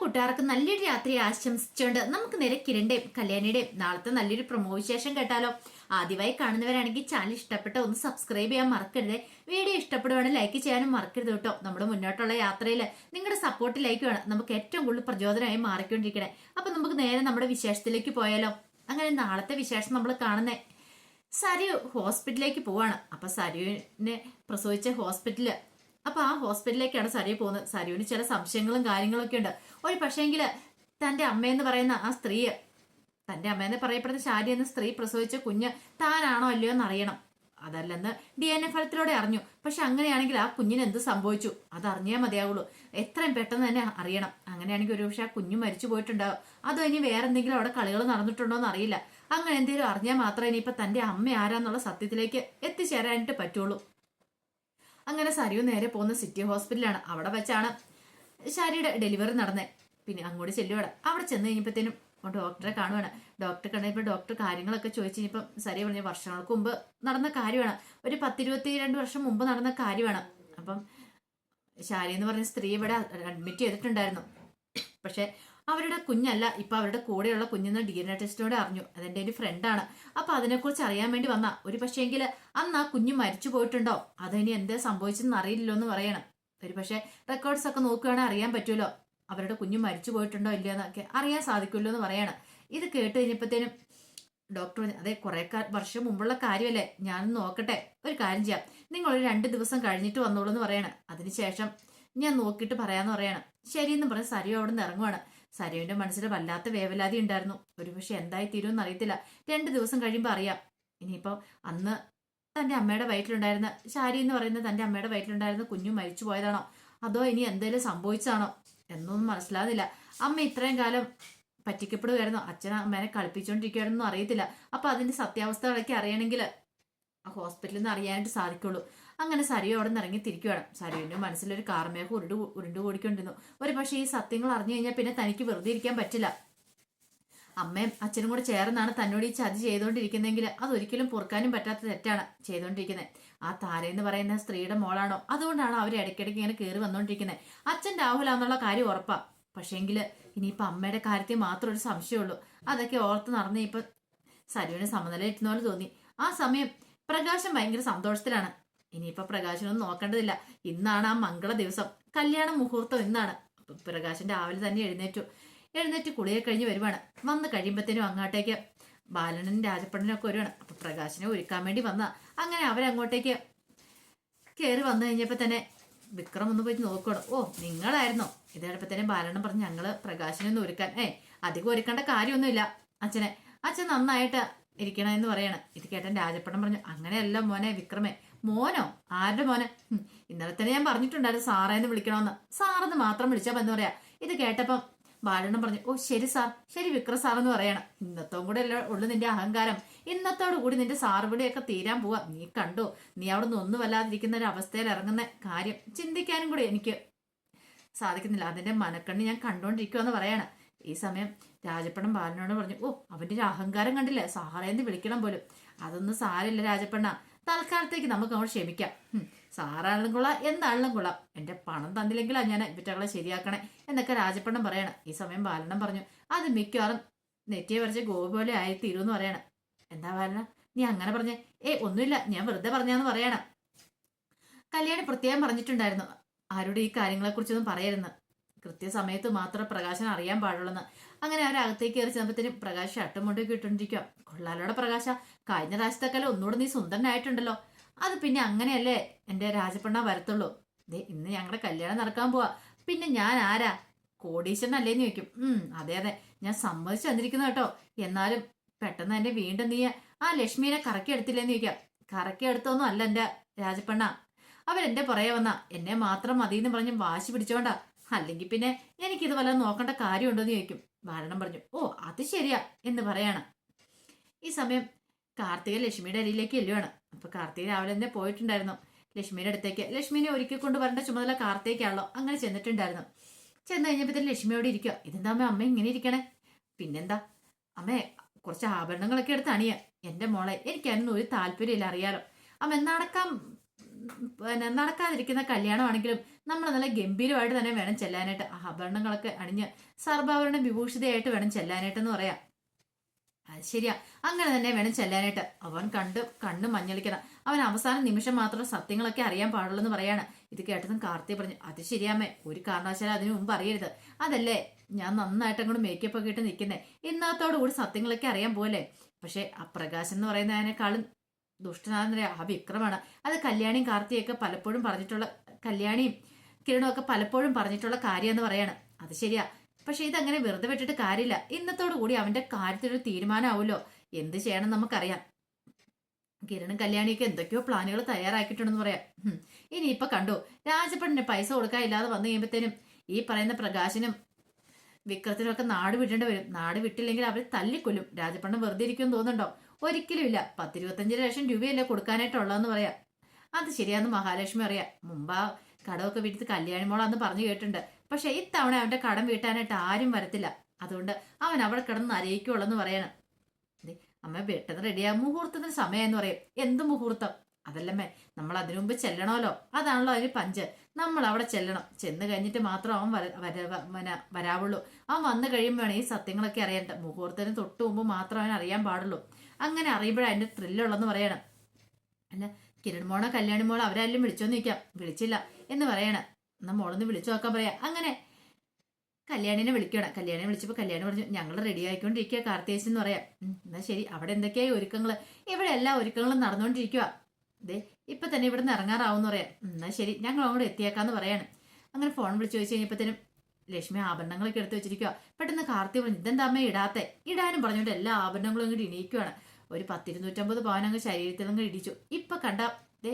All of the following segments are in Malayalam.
കൂട്ടുകാർക്ക് നല്ലൊരു രാത്രി ആശംസിച്ചുകൊണ്ട് നമുക്ക് നേരെ കിരണിന്റെയും കല്യാണിയുടെയും നാളത്തെ നല്ലൊരു പ്രൊമോ വിശേഷം കേട്ടാലോ. ആദ്യമായി കാണുന്നവരാണെങ്കിൽ ചാനൽ ഇഷ്ടപ്പെട്ട ഒന്ന് സബ്സ്ക്രൈബ് ചെയ്യാൻ മറക്കരുത്. വീഡിയോ ഇഷ്ടപ്പെടുവാണെങ്കിൽ ലൈക്ക് ചെയ്യാനും മറക്കരുത് കേട്ടോ. നമ്മുടെ മുന്നോട്ടുള്ള യാത്രയിൽ നിങ്ങളുടെ സപ്പോർട്ടിലേക്ക് വേണം നമുക്ക് ഏറ്റവും കൂടുതൽ പ്രചോദനമായി മാറിക്കൊണ്ടിരിക്കണേ. അപ്പൊ നമുക്ക് നേരെ നമ്മുടെ വിശേഷത്തിലേക്ക് പോയാലോ. അങ്ങനെ നാളത്തെ വിശേഷം നമ്മൾ കാണുന്നേ സരു ഹോസ്പിറ്റലിലേക്ക് പോവാണ്. അപ്പൊ സരുവിനെ പ്രസവിച്ച ഹോസ്പിറ്റല്, അപ്പൊ ആ ഹോസ്പിറ്റലിലേക്കാണ് സരു പോകുന്നത്. സരുവിന് ചില സംശയങ്ങളും കാര്യങ്ങളൊക്കെ ഉണ്ട്. ഒരു പക്ഷേങ്കില് തന്റെ അമ്മയെന്ന് പറയുന്ന ആ സ്ത്രീ, തന്റെ അമ്മയെന്ന് പറയപ്പെടുന്ന ശാരി എന്ന സ്ത്രീ പ്രസവിച്ച കുഞ്ഞ് താനാണോ അല്ലയോ എന്ന് അറിയണം. അതല്ലെന്ന് DNA ഫലത്തിലൂടെ അറിഞ്ഞു. പക്ഷെ അങ്ങനെയാണെങ്കിൽ ആ കുഞ്ഞിന് എന്ത് സംഭവിച്ചു അതറിഞ്ഞേ മതിയാവുള്ളൂ. എത്രയും പെട്ടെന്ന് തന്നെ അറിയണം. അങ്ങനെയാണെങ്കിൽ ഒരു പക്ഷെ ആ കുഞ്ഞു മരിച്ചു പോയിട്ടുണ്ടാവും. അതോ ഇനി വേറെ എന്തെങ്കിലും അവിടെ കളികൾ നടന്നിട്ടുണ്ടോ എന്ന് അറിയില്ല. അങ്ങനെ എന്തെങ്കിലും അറിഞ്ഞാൽ മാത്രമേ ഇനിയിപ്പൊ തന്റെ അമ്മ ആരാന്നുള്ള സത്യത്തിലേക്ക് എത്തിച്ചേരാനായിട്ട് പറ്റുള്ളൂ. അങ്ങനെ സരു നേരെ പോകുന്ന സിറ്റി ഹോസ്പിറ്റലാണ്. അവിടെ വെച്ചാണ് ശാരിയുടെ ഡെലിവറി നടന്നേ. പിന്നെ അങ്ങോട്ട് ചെല്ലുവാണ്. അവിടെ ചെന്ന് കഴിഞ്ഞപ്പോഴത്തേനും ഡോക്ടറെ കാണുവാണ്. ഡോക്ടറെ കണ്ടപ്പോൾ ഡോക്ടർ കാര്യങ്ങളൊക്കെ ചോദിച്ചു കഴിഞ്ഞപ്പം സരി പറഞ്ഞ വർഷങ്ങൾക്ക് മുമ്പ് നടന്ന കാര്യമാണ്. ഒരു 10-22 വർഷം മുമ്പ് നടന്ന കാര്യമാണ്. അപ്പം ശാരി എന്ന് പറഞ്ഞ സ്ത്രീ ഇവിടെ അഡ്മിറ്റ് ചെയ്തിട്ടുണ്ടായിരുന്നു. പക്ഷെ അവരുടെ കുഞ്ഞല്ല ഇപ്പൊ അവരുടെ കൂടെയുള്ള കുഞ്ഞെന്ന് DNA ടെസ്റ്റിലൂടെ അറിഞ്ഞു. അതെന്റെ ഒരു ഫ്രണ്ടാണ്. അപ്പൊ അതിനെക്കുറിച്ച് അറിയാൻ വേണ്ടി വന്ന ഒരു പക്ഷേങ്കില് അന്ന് ആ കുഞ്ഞ് മരിച്ചു പോയിട്ടുണ്ടോ അതിനി എന്താ സംഭവിച്ചെന്ന് അറിയില്ലല്ലോ എന്ന് പറയണം. ഒരു പക്ഷെ റെക്കോർഡ്സ് ഒക്കെ നോക്കുകയാണെങ്കിൽ അറിയാൻ പറ്റുമല്ലോ അവരുടെ കുഞ്ഞ് മരിച്ചു പോയിട്ടുണ്ടോ ഇല്ലയെന്നൊക്കെ അറിയാൻ സാധിക്കുമല്ലോ എന്ന് പറയണം. ഇത് കേട്ട് കഴിഞ്ഞപ്പോഴത്തേനും ഡോക്ടർ അതെ കുറെ വർഷം മുമ്പുള്ള കാര്യമല്ലേ, ഞാനൊന്ന് നോക്കട്ടെ. ഒരു കാര്യം ചെയ്യാം, നിങ്ങൾ ഒരു 2 ദിവസം കഴിഞ്ഞിട്ട് വന്നോളൂ എന്ന് പറയണം. അതിനുശേഷം ഞാൻ നോക്കിയിട്ട് പറയാന്ന് പറയണം. ശരിയെന്ന് പറഞ്ഞ് സരു അവിടെ നിന്ന് ഇറങ്ങുവാണ്. സരുവിന്റെ മനസ്സിൽ വല്ലാത്ത വേവലാതി ഉണ്ടായിരുന്നു. ഒരുപക്ഷെ എന്തായി തീരുമെന്ന് അറിയത്തില്ല. 2 ദിവസം കഴിയുമ്പോൾ അറിയാം. ഇനിയിപ്പോ അന്ന് തന്റെ അമ്മയുടെ വയറ്റിലുണ്ടായിരുന്ന ശാരി എന്ന് പറയുന്ന തന്റെ അമ്മയുടെ വയറ്റിലുണ്ടായിരുന്ന കുഞ്ഞു മരിച്ചു പോയതാണോ അതോ ഇനി എന്തെങ്കിലും സംഭവിച്ചതാണോ എന്നൊന്നും മനസ്സിലാകുന്നില്ല. അമ്മ ഇത്രയും കാലം പറ്റിക്കപ്പെടുകയായിരുന്നു, അച്ഛനെ അമ്മേനെ കളിപ്പിച്ചുകൊണ്ടിരിക്കുകയായിരുന്നു അറിയത്തില്ല. അപ്പൊ അതിന്റെ സത്യാവസ്ഥകളൊക്കെ അറിയണമെങ്കിൽ ആ ഹോസ്പിറ്റലിൽ നിന്ന് അറിയാനായിട്ട് സാധിക്കുള്ളൂ. അങ്ങനെ സരു അവിടെ നിന്ന് ഇറങ്ങി തിരിക്കുകയാണ്. സരുവിന്റെ മനസ്സിലൊരു കാർമേഘം ഉരുണ്ടു കൂടിക്കൊണ്ടിരുന്നു. ഒരു പക്ഷേ ഈ സത്യങ്ങൾ അറിഞ്ഞു കഴിഞ്ഞാൽ പിന്നെ തനിക്ക് വെറുതെ ഇരിക്കാൻ പറ്റില്ല. അമ്മയും അച്ഛനും കൂടെ ചേർന്നാണ് തന്നോട് ഈ ചതി ചെയ്തുകൊണ്ടിരിക്കുന്നെങ്കിൽ അതൊരിക്കലും പൊറുക്കാനും പറ്റാത്ത തെറ്റാണ് ചെയ്തുകൊണ്ടിരിക്കുന്നത്. ആ താരയെന്ന് പറയുന്ന സ്ത്രീയുടെ മോളാണോ അതുകൊണ്ടാണ് അവർ ഇടയ്ക്കിടയ്ക്ക് ഇങ്ങനെ കയറി വന്നുകൊണ്ടിരിക്കുന്നത്. അച്ഛൻ രാഹുലാന്നുള്ള കാര്യം ഉറപ്പാ. പക്ഷേങ്കില് ഇനിയിപ്പൊ അമ്മയുടെ കാര്യത്തിൽ മാത്രം ഒരു സംശയമുള്ളൂ. അതൊക്കെ ഓർത്ത് നടന്ന് ഇപ്പൊ സരുവിന് സമനില ഇട്ടുന്ന പോലെ തോന്നി. ആ സമയം പ്രകാശം ഭയങ്കര സന്തോഷത്തിലാണ്. ഇനിയിപ്പൊ പ്രകാശനൊന്നും നോക്കേണ്ടതില്ല. ഇന്നാണ് ആ മംഗള ദിവസം, കല്യാണ മുഹൂർത്തം ഇന്നാണ്. പ്രകാശൻ രാവിലെ തന്നെ എഴുന്നേറ്റ് കുളിയെ കഴിഞ്ഞ് വരുവാണ്. വന്ന് കഴിയുമ്പോഴത്തേനും അങ്ങോട്ടേക്ക് ബാലനും രാജപ്പണ്ണനും ഒക്കെ വരുവാണ്. അപ്പൊ പ്രകാശനെ ഒരുക്കാൻ വേണ്ടി വന്ന അങ്ങനെ അവരങ്ങോട്ടേക്ക് കയറി വന്നു കഴിഞ്ഞപ്പോ തന്നെ വിക്രം ഒന്ന് പോയി നോക്കണം. ഓ നിങ്ങളായിരുന്നോ? ഇതേപ്പോ തന്നെ ബാലനും പറഞ്ഞ് ഞങ്ങള് പ്രകാശനെ ഒന്ന് ഒരുക്കാൻ അധികം ഒരുക്കേണ്ട കാര്യമൊന്നുമില്ല അച്ഛനെ, അച്ഛൻ നന്നായിട്ട് ഇരിക്കണമെന്ന് പറയണം. ഇത് കേട്ടൻ രാജപ്പണ്ണൻ പറഞ്ഞു അങ്ങനെയല്ല മോനെ വിക്രമേ. മോനോ? ആരുടെ മോനെ? ഇന്നലെ തന്നെ ഞാൻ പറഞ്ഞിട്ടുണ്ടായിരുന്നു സാറേന്ന് വിളിക്കണമെന്ന്. സാറെന്ന് മാത്രം വിളിച്ചാൽ എന്ന് പറയാ. ഇത് കേട്ടപ്പം ബാലണ്ണം പറഞ്ഞു ഓ ശരി സാർ, ശരി വിക്രം സാർ എന്ന് പറയണം. ഇന്നത്തോം കൂടെ അല്ലേ ഉള്ളു നിന്റെ അഹങ്കാരം. ഇന്നത്തോടു കൂടി നിന്റെ സാറുപടിയൊക്കെ തീരാൻ പോവാ. നീ കണ്ടോ, നീ അവിടെ നിന്ന് ഒന്നും വല്ലാതിരിക്കുന്ന ഒരു അവസ്ഥയിൽ ഇറങ്ങുന്ന കാര്യം ചിന്തിക്കാനും കൂടി എനിക്ക് സാധിക്കുന്നില്ല. അതിന്റെ മനക്കണ്ണ് ഞാൻ കണ്ടോണ്ടിരിക്കുവാന്ന് പറയാണ്. ഈ സമയം രാജപ്പണ്ണൻ ബാലനോട് പറഞ്ഞു ഓ അവന്റെ ഒരു അഹങ്കാരം കണ്ടില്ലേ, സാറേന്ന് വിളിക്കണം പോലും. അതൊന്നും സാരില്ല രാജപ്പണ്ണ, തൽക്കാലത്തേക്ക് നമുക്ക് അങ്ങോട്ട് ക്ഷമിക്കാം. സാറാണെങ്കിലും കൊള്ളാം എന്താണെങ്കിലും കൊള്ളാം, എന്റെ പണം തന്നില്ലെങ്കിലാ ഞാൻ ഇവറ്റകളെ ശരിയാക്കണേ എന്നൊക്കെ രാജപ്പണ്ണൻ പറയണം. ഈ സമയം ബാലണ്ണം പറഞ്ഞു അത് മിക്കവാറും നെറ്റിയെ വരച്ച ഗോപി പോലെ ആയി തീരുമെന്ന് പറയണം. എന്താ ബാലന നീ അങ്ങനെ പറഞ്ഞേ? ഒന്നുമില്ല, ഞാൻ വെറുതെ പറഞ്ഞാന്ന് പറയണം. കല്യാണി പ്രത്യേകം പറഞ്ഞിട്ടുണ്ടായിരുന്നു ആരോട് ഈ കാര്യങ്ങളെ കുറിച്ചൊന്നും പറയരുന്ന്, കൃത്യസമയത്ത് മാത്രം പ്രകാശൻ അറിയാൻ പാടുള്ളെന്ന്. അങ്ങനെ അവരകത്തേക്ക് കയറി ചെന്നപ്പത്തേനും പ്രകാശ് ഷർട്ടും കൊണ്ടൊക്കെ ഇട്ടോണ്ടിരിക്കുക. കൊള്ളാലോടെ പ്രകാശ, കഴിഞ്ഞ പ്രാവശ്യത്തെക്കാലം ഒന്നുകൂടെ നീ സുന്ദരനായിട്ടുണ്ടല്ലോ. അത് പിന്നെ അങ്ങനെയല്ലേ എന്റെ രാജപ്പണ്ണ വരത്തുള്ളൂ. ദേ ഇന്ന് ഞങ്ങളുടെ കല്യാണം നടക്കാൻ പോവാ. പിന്നെ ഞാൻ ആരാ, കോടീശ്വരനല്ലേന്ന് ചോദിക്കും. അതെ അതെ ഞാൻ സമ്മതിച്ചു വന്നിരിക്കുന്നു കേട്ടോ. എന്നാലും പെട്ടെന്ന് എന്നെ വീണ്ടും നീ ആ ലക്ഷ്മീനെ കറക്കി എടുത്തില്ലേന്ന് ചോദിക്കാം. കറക്കി എടുത്തൊന്നും അല്ല എന്റെ രാജപ്പണ്ണ, അവരെന്റെ പുറകെ വന്ന എന്നെ മാത്രം മതിയെന്ന് പറഞ്ഞ് വാശി പിടിച്ചോണ്ടാ. അല്ലെങ്കിൽ പിന്നെ എനിക്കിത് വല്ലതും നോക്കേണ്ട കാര്യമുണ്ടോന്ന് ചോദിക്കും. ബാലണ്ണം പറഞ്ഞു ഓ അത് ശരിയാ എന്ന് പറയാണ്. ഈ സമയം കാർത്തിക ലക്ഷ്മിയുടെ അരിയിലേക്ക് എല്ലുവാണ്. അപ്പൊ കാർത്തിക രാവിലെ തന്നെ പോയിട്ടുണ്ടായിരുന്നു ലക്ഷ്മിയുടെ അടുത്തേക്ക്. ലക്ഷ്മിനെ ഒരുക്കി കൊണ്ട് വരേണ്ട ചുമതല കാർത്തികയ്ക്കാണല്ലോ. അങ്ങനെ ചെന്നിട്ടുണ്ടായിരുന്നു. ചെന്ന് കഴിഞ്ഞപ്പോഴത്തേന് ലക്ഷ്മിയോട് ഇരിക്കുക. ഇതെന്താ അമ്മ ഇങ്ങനെ ഇരിക്കണേ? പിന്നെന്താ അമ്മേ, കുറച്ച് ആഭരണങ്ങളൊക്കെ എടുത്ത് അണിയ എന്റെ മോളെ. എനിക്കതിനൊന്നും ഒരു താല്പര്യമില്ല അറിയാലോ. അമ്മ നടക്കാതിരിക്കുന്ന കല്യാണമാണെങ്കിലും നമ്മൾ നല്ല ഗംഭീരമായിട്ട് തന്നെ വേണം ചെല്ലാനായിട്ട്. ആഭരണങ്ങളൊക്കെ അണിഞ്ഞ് സർവാഭരണ വിഭൂഷിതയായിട്ട് വേണം ചെല്ലാനായിട്ടെന്ന് പറയാം. അത് ശരിയാ, അങ്ങനെ തന്നെ വേണം ചെല്ലാനായിട്ട്. അവൻ കണ്ണ് മഞ്ഞളിക്കണം. അവൻ അവസാന നിമിഷം മാത്രം സത്യങ്ങളൊക്കെ അറിയാൻ പാടുള്ളൂ എന്ന് പറയാണ്. ഇത് കേട്ടതും കാർത്തി പറഞ്ഞു, അത് ശരിയാമ്മേ, ഒരു കാരണവശാലും അതിനു മുമ്പ് അറിയരുത്. അതല്ലേ ഞാൻ നന്നായിട്ട് അങ്ങോട്ട് മേക്കപ്പ് ഒക്കെ ഇട്ട് നിൽക്കുന്നേ. ഇന്നത്തോടു കൂടി സത്യങ്ങളൊക്കെ അറിയാൻ പോലെ. പക്ഷെ ആ പ്രകാശൻ എന്ന് പറയുന്നതിനേക്കാളും ദുഷ്ടനാണെന്നറിയാം ആ വിക്രമാണ്. അത് കല്യാണിയും കാർത്തിയൊക്കെ പലപ്പോഴും പറഞ്ഞിട്ടുള്ള, കല്യാണിയും കിരണും ഒക്കെ പലപ്പോഴും പറഞ്ഞിട്ടുള്ള കാര്യം എന്ന് പറയാണ്. അത് ശരിയാ, പക്ഷെ ഇതങ്ങനെ വെറുതെ വിട്ടിട്ട് കാര്യമില്ല. ഇന്നത്തോടു കൂടി അവന്റെ കാര്യത്തിലൊരു തീരുമാനമാവുമല്ലോ. എന്ത് ചെയ്യണം നമുക്കറിയാം. കിരണും കല്യാണിയൊക്കെ എന്തൊക്കെയോ പ്ലാനുകൾ തയ്യാറാക്കിയിട്ടുണ്ടെന്ന് പറയാം. ഇനിയിപ്പൊ കണ്ടു, രാജപ്പണിന് പൈസ കൊടുക്കാനില്ലാതെ വന്നു കഴിയുമ്പോഴത്തേനും ഈ പറയുന്ന പ്രകാശനും വിക്രത്തിനും ഒക്കെ നാട് വിടേണ്ടി വരും. നാട് വിട്ടില്ലെങ്കിൽ അവർ തല്ലിക്കൊല്ലും. രാജപ്പണ്ണൻ വെറുതെ ഇരിക്കുമെന്ന് തോന്നുന്നുണ്ടോ? ഒരിക്കലും ഇല്ല. 10-25 ലക്ഷം രൂപയല്ലേ കൊടുക്കാനായിട്ടുള്ളതെന്ന് പറയാം. അത് ശരിയാന്ന് മഹാലക്ഷ്മി അറിയാം. മുമ്പാ കടമൊക്കെ വീട്ടിൽ കല്യാണി മോളാന്ന് പറഞ്ഞു കേട്ടിട്ടുണ്ട്. പക്ഷെ ഇത്തവണ അവന്റെ കടം വീട്ടാനായിട്ട് ആരും വരത്തില്ല. അതുകൊണ്ട് അവൻ അവിടെ കിടന്ന് നരയിക്കുള്ളെന്ന് പറയണം. അമ്മ പെട്ടെന്ന് റെഡിയാകും, മുഹൂർത്തത്തിന് സമയമെന്ന് പറയും. എന്ത് മുഹൂർത്തം? അതല്ലമ്മേ, നമ്മൾ അതിനു മുമ്പ് ചെല്ലണമല്ലോ. അതാണല്ലോ അതിന് പഞ്ച്. നമ്മൾ അവിടെ ചെല്ലണം. ചെന്ന് കഴിഞ്ഞിട്ട് മാത്രം അവൻ വരാവുള്ളൂ. അവൻ വന്നു കഴിയുമ്പോഴാണ് ഈ സത്യങ്ങളൊക്കെ അറിയേണ്ട. മുഹൂർത്തത്തിന് തൊട്ട് മുമ്പ് മാത്രം അവൻ അറിയാൻ പാടുള്ളൂ. അങ്ങനെ അറിയുമ്പോഴാണ് അതിന്റെ ത്രില്ലുള്ളെന്ന് പറയണം. അല്ല, കിരൺ മോളോ കല്യാണി മോളോ അവരാരും വിളിച്ചോന്ന് ചോദിക്കാം. വിളിച്ചില്ല എന്ന് പറയണം. എന്നാ മോളൊന്ന് വിളിച്ചു നോക്കാൻ പറയാ. അങ്ങനെ കല്യാണിനെ വിളിക്കണം. കല്യാണിനെ വിളിച്ചപ്പോൾ കല്യാണി പറഞ്ഞു, ഞങ്ങൾ റെഡി ആയിക്കൊണ്ടിരിക്കുക കാർത്തിയേച്ചൻ എന്ന് പറയാം. എന്നാ ശരി, അവിടെ എന്തൊക്കെയായി ഒരുക്കങ്ങള്? ഇവിടെ എല്ലാ ഒരുക്കങ്ങളും നടന്നുകൊണ്ടിരിക്കുക. ദേ ഇപ്പൊ തന്നെ ഇവിടെ നിന്ന് ഇറങ്ങാറാവെന്ന് പറയാം. എന്നാ ശരി, ഞങ്ങൾ അങ്ങോട്ട് എത്തിയേക്കാന്ന് പറയാണ്. അങ്ങനെ ഫോൺ വിളിച്ചു ചോദിച്ചു കഴിഞ്ഞപ്പോഴത്തേനും ലക്ഷ്മി ആഭരണങ്ങളൊക്കെ എടുത്ത് വെച്ചിരിക്കുക. പെട്ടെന്ന് കാർത്തി പറഞ്ഞു, ഇതെന്താ അമ്മ ഇടാത്തെ? ഇടാനും പറഞ്ഞുകൊണ്ട് എല്ലാ ആഭരണങ്ങളും ഇങ്ങോട്ട് ഇണീക്കുവാണ്. ഒരു 10-250 പവൻ അങ്ങ് ശരീരത്തിലങ്ങ് ഇടിച്ചു. ഇപ്പൊ കണ്ട ദേ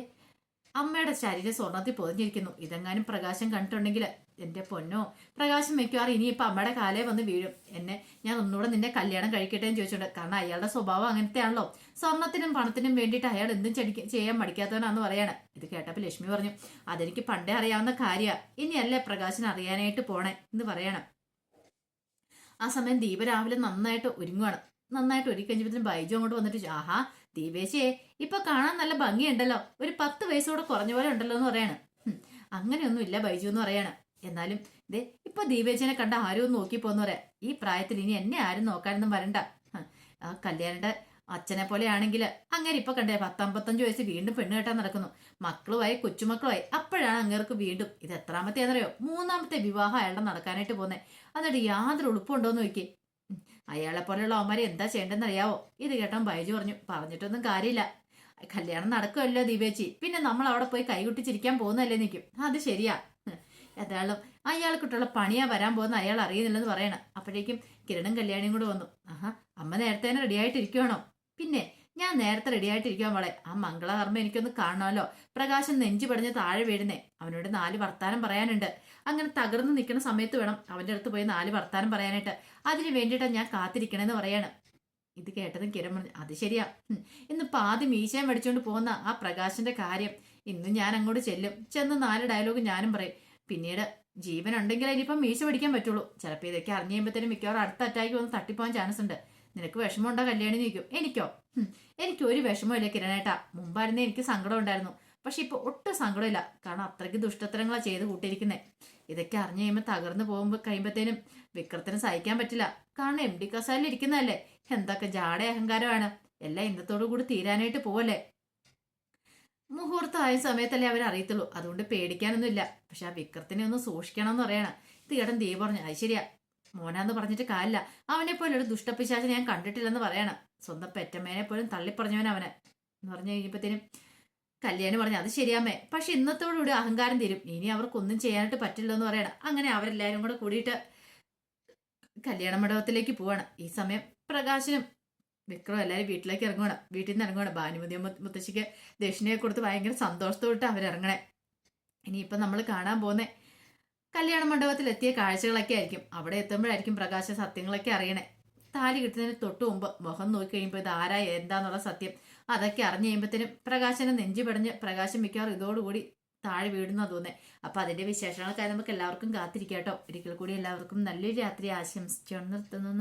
അമ്മയുടെ ശരീരം സ്വർണ്ണത്തിൽ പൊതിഞ്ഞിരിക്കുന്നു. ഇതെങ്ങാനും പ്രകാശം കണ്ടിട്ടുണ്ടെങ്കിൽ എന്റെ പൊന്നോ, പ്രകാശം വെക്കുവാറ് ഇനിയിപ്പൊ അമ്മയുടെ കാലേ വന്ന് വീഴും. ഞാൻ ഒന്നുകൂടെ നിന്നെ കല്യാണം കഴിക്കട്ടെ എന്ന് ചോദിച്ചോണ്ട്. കാരണം അയാളുടെ സ്വഭാവം അങ്ങനത്തെ ആണല്ലോ. സ്വർണത്തിനും പണത്തിനും വേണ്ടിയിട്ട് അയാൾ എന്തും ചെയ്യാൻ മടിക്കാത്തവനാന്ന് പറയാണ്. ഇത് കേട്ടപ്പോൾ ലക്ഷ്മി പറഞ്ഞു, അതെനിക്ക് പണ്ടേ അറിയാവുന്ന കാര്യ. ഇനിയല്ലേ പ്രകാശൻ അറിയാനായിട്ട് പോണേ എന്ന് പറയണം. ആ സമയം ദീപ രാവിലെ നന്നായിട്ട് ഒരുങ്ങുവാണ്. നന്നായിട്ട് ഒരുക്കി കഴിഞ്ഞപ്പോഴത്തേനും ബൈജു അങ്ങോട്ട് വന്നിട്ട്, ആഹാ ദീപേശിയെ, ഇപ്പൊ കാണാൻ നല്ല ഭംഗിയുണ്ടല്ലോ, ഒരു 10 വയസ്സോടെ കുറഞ്ഞ പോലെ ഉണ്ടല്ലോ എന്ന് പറയാണ്. അങ്ങനെയൊന്നും ഇല്ല ബൈജു എന്ന് പറയാണ്. എന്നാലും ദേ ഇപ്പൊ ദീപേച്ചിനെ കണ്ട ആരും ഒന്ന് നോക്കിപ്പോന്ന് പറയാം. ഈ പ്രായത്തിൽ ഇനി എന്നെ ആരും നോക്കാനൊന്നും വരണ്ട. ആ കല്യാണിന്റെ അച്ഛനെ പോലെ ആണെങ്കിൽ അങ്ങനെ ഇപ്പൊ കണ്ടേ 10-55 വയസ്സ് വീണ്ടും പെണ്ണ് കെട്ടാൻ നടക്കുന്നു. മക്കളുമായി കൊച്ചുമക്കളുമായി. അപ്പോഴാണ് അങ്ങേർക്ക് വീണ്ടും ഇത് എത്രാമത്തേന്നറിയോ? 3ാമത്തെ വിവാഹം അയാളുടെ നടക്കാനായിട്ട് പോന്നെ. എന്നിട്ട് യാതൊരു ഉളുപ്പുണ്ടോന്ന് നോക്കി. അയാളെ പോലെയുള്ള അവന്മാരെ എന്താ ചെയ്യേണ്ടെന്ന് അറിയാവോ? ഇത് കേട്ടോ ബൈജു പറഞ്ഞു, പറഞ്ഞിട്ടൊന്നും കാര്യമില്ല. കല്യാണം നടക്കുമല്ലോ ദീപേച്ചി, പിന്നെ നമ്മൾ അവിടെ പോയി കൈകുട്ടിച്ചിരിക്കാൻ പോകുന്നല്ലേ നിൽക്കും. അത് ശരിയാ. ഏതായാലും അയാൾക്കിട്ടുള്ള പണിയാ വരാൻ പോകുന്ന അയാൾ അറിയുന്നില്ലെന്ന് പറയണം. അപ്പോഴേക്കും കിരണും കല്യാണിയും കൂടെ വന്നു. ആഹാ, അമ്മ നേരത്തെ തന്നെ റെഡി ആയിട്ടിരിക്കുവാണോ? പിന്നെ ഞാൻ നേരത്തെ റെഡി ആയിട്ടിരിക്കുവാൻ മോളെ. ആ മംഗളകർമ്മ എനിക്കൊന്ന് കാണണമല്ലോ. പ്രകാശം നെഞ്ചു പടിഞ്ഞ് താഴെ വീഴുന്നേ. അവനോട് 4 വർത്താനം പറയാനുണ്ട്. അങ്ങനെ തകർന്ന് നിൽക്കുന്ന സമയത്ത് വേണം അവന്റെ അടുത്ത് പോയി 4 വർത്താനം പറയാനായിട്ട്. അതിന് വേണ്ടിയിട്ടാണ് ഞാൻ കാത്തിരിക്കണമെന്ന് പറയാണ്. ഇത് കേട്ടതും കിരൺ പറഞ്ഞു, അത് ശരിയാ. ഇന്നിപ്പോ ആദ്യം മീശയും മേടിച്ചുകൊണ്ട് പോകുന്ന ആ പ്രകാശന്റെ കാര്യം ഇന്നും ഞാൻ അങ്ങോട്ട് ചെന്ന് 4 ഡയലോഗ് ഞാനും പറയും. പിന്നീട് ജീവൻ ഉണ്ടെങ്കിൽ ഇനിയിപ്പം മീശ പിടിക്കാൻ പറ്റുള്ളൂ. ചിലപ്പോൾ ഇതൊക്കെ അറിഞ്ഞു കഴിയുമ്പോഴത്തേനും മിക്കവാറും അടുത്ത അറ്റാക്ക് വന്ന് തട്ടിപ്പോകാൻ ചാൻസ് ഉണ്ട്. നിനക്ക് വിഷമമുണ്ടോ കല്യാണി നിൽക്കും? എനിക്കോ? എനിക്ക് ഒരു വിഷമമില്ല കിരണേട്ടാ. മുമ്പായിരുന്നേ എനിക്ക് സങ്കടം ഉണ്ടായിരുന്നു. പക്ഷെ ഇപ്പൊ ഒട്ടും സങ്കടമില്ല. കാരണം അത്രയ്ക്ക് ദുഷ്ടത്തരങ്ങളാ ചെയ്ത് കൂട്ടിയിരിക്കുന്നേ. ഇതൊക്കെ അറിഞ്ഞു കഴിയുമ്പോൾ തകർന്നു കഴിയുമ്പോഴത്തേനും വിക്രത്തിന് സഹിക്കാൻ പറ്റില്ല. കാരണം MD കസാലിൽ ഇരിക്കുന്നതല്ലേ. എന്തൊക്കെ ജാട അഹങ്കാരമാണ്. എല്ലാം ഇന്നത്തോടു കൂടി തീരാനായിട്ട് പോവല്ലേ. മുഹൂർത്തമായ സമയത്തല്ലേ അവർ അറിയത്തുള്ളൂ. അതുകൊണ്ട് പേടിക്കാനൊന്നുമില്ല. പക്ഷെ ആ വിക്രത്തിനെ ഒന്ന് സൂക്ഷിക്കണം എന്ന് പറയണം. ഇത് കേട്ടൻ ദീപ പറഞ്ഞു, അത് ശരിയാ മോനാന്ന് പറഞ്ഞിട്ട് കാര്യമില്ല. അവനെ പോലെ ഒരു ദുഷ്ടപ്പിശാചിനെ ഞാൻ കണ്ടിട്ടില്ലെന്ന് പറയണം. സ്വന്തം പെറ്റമ്മേനെ പോലും തള്ളിപ്പറഞ്ഞവൻ അവനെ എന്ന് പറഞ്ഞു കഴിഞ്ഞപ്പോഴത്തേനും കല്യാണി പറഞ്ഞു, അത് ശരിയാമ്മേ, പക്ഷെ ഇന്നത്തോടുകൂടി അഹങ്കാരം തീരും. ഇനി അവർക്കൊന്നും ചെയ്യാനായിട്ട് പറ്റില്ല എന്ന് പറയണം. അങ്ങനെ അവരെല്ലാവരും കൂടെ കൂടിയിട്ട് കല്യാണ മണ്ഡപത്തിലേക്ക് പോവാണ്. ഈ സമയം പ്രകാശനും വിക്രം എല്ലാവരും വീട്ടിലേക്ക് ഇറങ്ങുവാണ്. വീട്ടിൽ നിന്ന് ഇറങ്ങുവാണ്. ഭാനുമതി മുത്തശ്ശിക്ക് ദക്ഷിണയെ കൊടുത്ത് ഭയങ്കര സന്തോഷത്തോട്ട് അവരിറങ്ങണേ. ഇനിയിപ്പം നമ്മൾ കാണാൻ പോകുന്നേ കല്യാണ മണ്ഡപത്തിൽ എത്തിയ കാഴ്ചകളൊക്കെ ആയിരിക്കും. അവിടെ എത്തുമ്പോഴായിരിക്കും പ്രകാശ സത്യങ്ങളൊക്കെ അറിയണേ. താലി കിട്ടുന്നതിന് തൊട്ട് മുമ്പ് മുഖം നോക്കി കഴിയുമ്പോൾ ഇത് ആരാ എന്താന്നുള്ള സത്യം അതൊക്കെ അറിഞ്ഞു കഴിയുമ്പോഴത്തേനും പ്രകാശനെ നെഞ്ചു പടഞ്ഞ് പ്രകാശം മിക്കവാറും ഇതോടുകൂടി താഴെ വീടുന്ന തോന്നേ. അപ്പൊ അതിന്റെ വിശേഷങ്ങളൊക്കെ നമുക്ക് എല്ലാവർക്കും കാത്തിരിക്കാട്ടോ. ഒരിക്കൽ കൂടി എല്ലാവർക്കും നല്ലൊരു രാത്രി ആശംസിച്ചു നിർത്തുന്നു.